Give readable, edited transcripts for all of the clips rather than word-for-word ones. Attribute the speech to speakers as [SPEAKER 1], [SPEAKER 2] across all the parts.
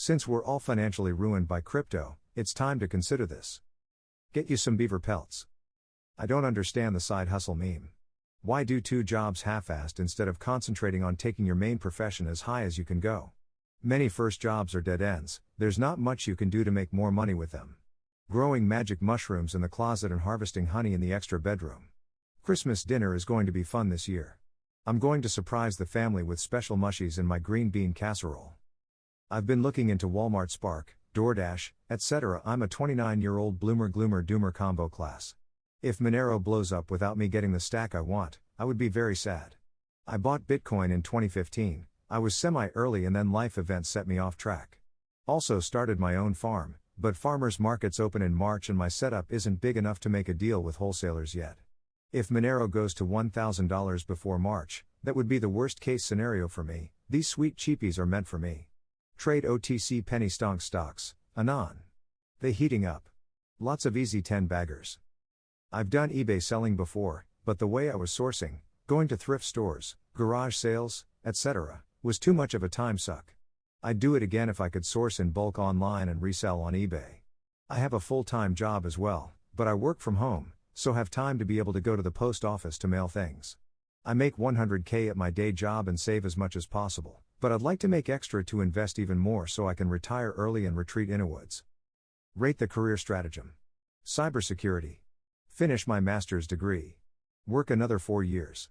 [SPEAKER 1] Since we're all financially ruined by crypto, it's time to consider this. Get you some beaver pelts. I don't understand the side hustle meme. Why do two jobs half-assed instead of concentrating on taking your main profession as high as you can go? Many first jobs are dead ends, there's not much you can do to make more money with them. Growing magic mushrooms in the closet and harvesting honey in the extra bedroom. Christmas dinner is going to be fun this year. I'm going to surprise the family with special mushies in my green bean casserole. I've been looking into Walmart Spark, DoorDash, etc. I'm a 29-year-old bloomer gloomer doomer combo class. If Monero blows up without me getting the stack I want, I would be very sad. I bought Bitcoin in 2015, I was semi-early and then life events set me off track. Also started my own farm, but farmers markets open in March and my setup isn't big enough to make a deal with wholesalers yet. If Monero goes to $1,000 before March, that would be the worst case scenario for me. These sweet cheapies are meant for me. Trade OTC penny stonk stocks, anon. They heating up. Lots of easy 10 baggers. I've done eBay selling before, but the way I was sourcing, going to thrift stores, garage sales, etc., was too much of a time suck. I'd do it again if I could source in bulk online and resell on eBay. I have a full-time job as well, but I work from home, so have time to be able to go to the post office to mail things. I make $100K at my day job and save as much as possible, but I'd like to make extra to invest even more so I can retire early and retreat inwards. Rate the career stratagem. Cybersecurity. Finish my master's degree. Work another 4 years.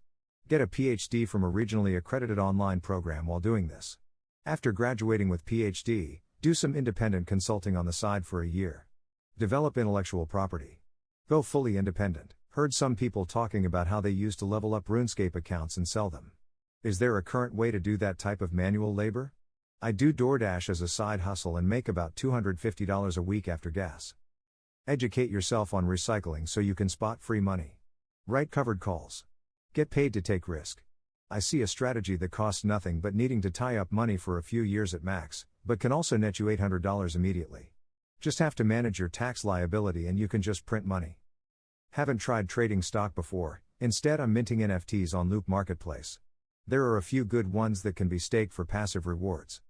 [SPEAKER 1] Get a PhD from a regionally accredited online program while doing this. After graduating with PhD, do some independent consulting on the side for a year. Develop intellectual property. Go fully independent. Heard some people talking about how they used to level up RuneScape accounts and sell them. Is there a current way to do that type of manual labor? I do DoorDash as a side hustle and make about $250 a week after gas. Educate yourself on recycling so you can spot free money. Write covered calls. Get paid to take risk. I see a strategy that costs nothing but needing to tie up money for a few years at max, but can also net you $800 immediately. Just have to manage your tax liability and you can just print money. Haven't tried trading stock before, instead I'm minting NFTs on Loop Marketplace. There are a few good ones that can be staked for passive rewards.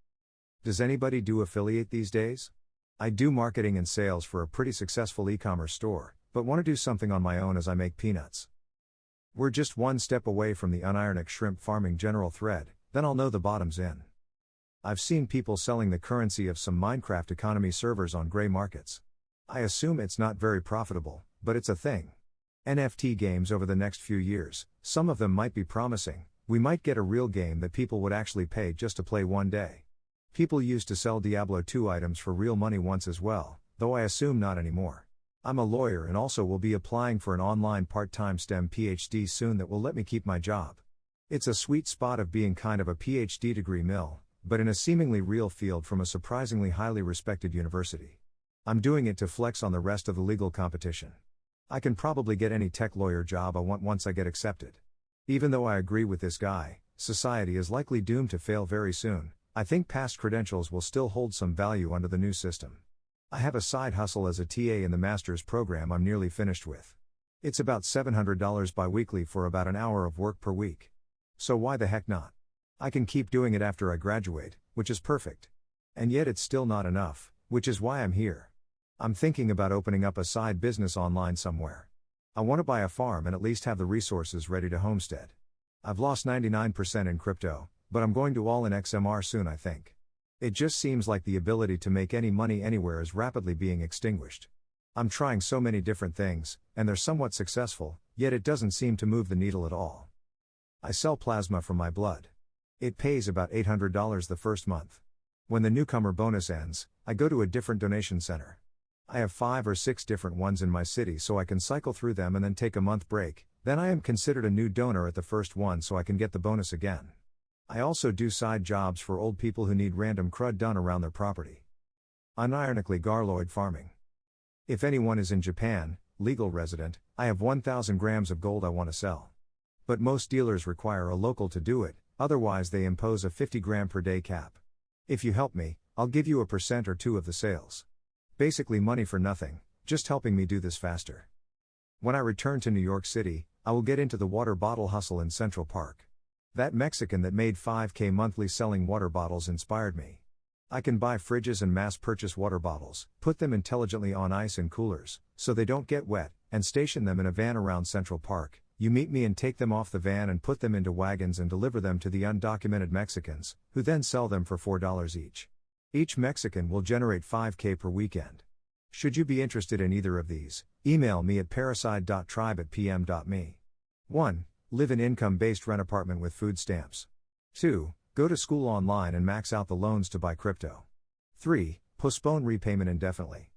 [SPEAKER 1] Does anybody do affiliate these days? I do marketing and sales for a pretty successful e-commerce store, but want to do something on my own as I make peanuts. We're just one step away from the unironic shrimp farming general thread, then I'll know the bottom's in. I've seen people selling the currency of some Minecraft economy servers on gray markets. I assume it's not very profitable, but it's a thing. NFT games over the next few years, some of them might be promising. We might get a real game that people would actually pay just to play one day. People used to sell Diablo 2 items for real money once as well, though I assume not anymore. I'm a lawyer and also will be applying for an online part-time STEM PhD soon that will let me keep my job. It's a sweet spot of being kind of a PhD degree mill, but in a seemingly real field from a surprisingly highly respected university. I'm doing it to flex on the rest of the legal competition. I can probably get any tech lawyer job I want once I get accepted. Even though I agree with this guy, society is likely doomed to fail very soon. I think past credentials will still hold some value under the new system. I have a side hustle as a TA in the master's program I'm nearly finished with. It's about $700 bi-weekly for about an hour of work per week. So why the heck not? I can keep doing it after I graduate, which is perfect. And yet it's still not enough, which is why I'm here. I'm thinking about opening up a side business online somewhere. I want to buy a farm and at least have the resources ready to homestead. I've lost 99% in crypto, but I'm going to all in XMR soon I think. It just seems like the ability to make any money anywhere is rapidly being extinguished. I'm trying so many different things, and they're somewhat successful, yet it doesn't seem to move the needle at all. I sell plasma from my blood. It pays about $800 the first month. When the newcomer bonus ends, I go to a different donation center. I have 5 or 6 different ones in my city so I can cycle through them and then take a month break, then I am considered a new donor at the first one so I can get the bonus again. I also do side jobs for old people who need random crud done around their property. Unironically garloid farming. If anyone is in Japan, legal resident, I have 1,000 grams of gold I want to sell. But most dealers require a local to do it, otherwise they impose a 50 gram per day cap. If you help me, I'll give you 1% or 2% of the sales. Basically money for nothing, just helping me do this faster. When I return to New York City, I will get into the water bottle hustle in Central Park. That Mexican that made $5K monthly selling water bottles inspired me. I can buy fridges and mass purchase water bottles, put them intelligently on ice in coolers, so they don't get wet, and station them in a van around Central Park. You meet me and take them off the van and put them into wagons and deliver them to the undocumented Mexicans, who then sell them for $4 each. Each Mexican will generate $5K per weekend. Should you be interested in either of these, email me at parasite.tribe@pm.me. 1. Live in income-based rent apartment with food stamps. 2. Go to school online and max out the loans to buy crypto. 3. Postpone repayment indefinitely.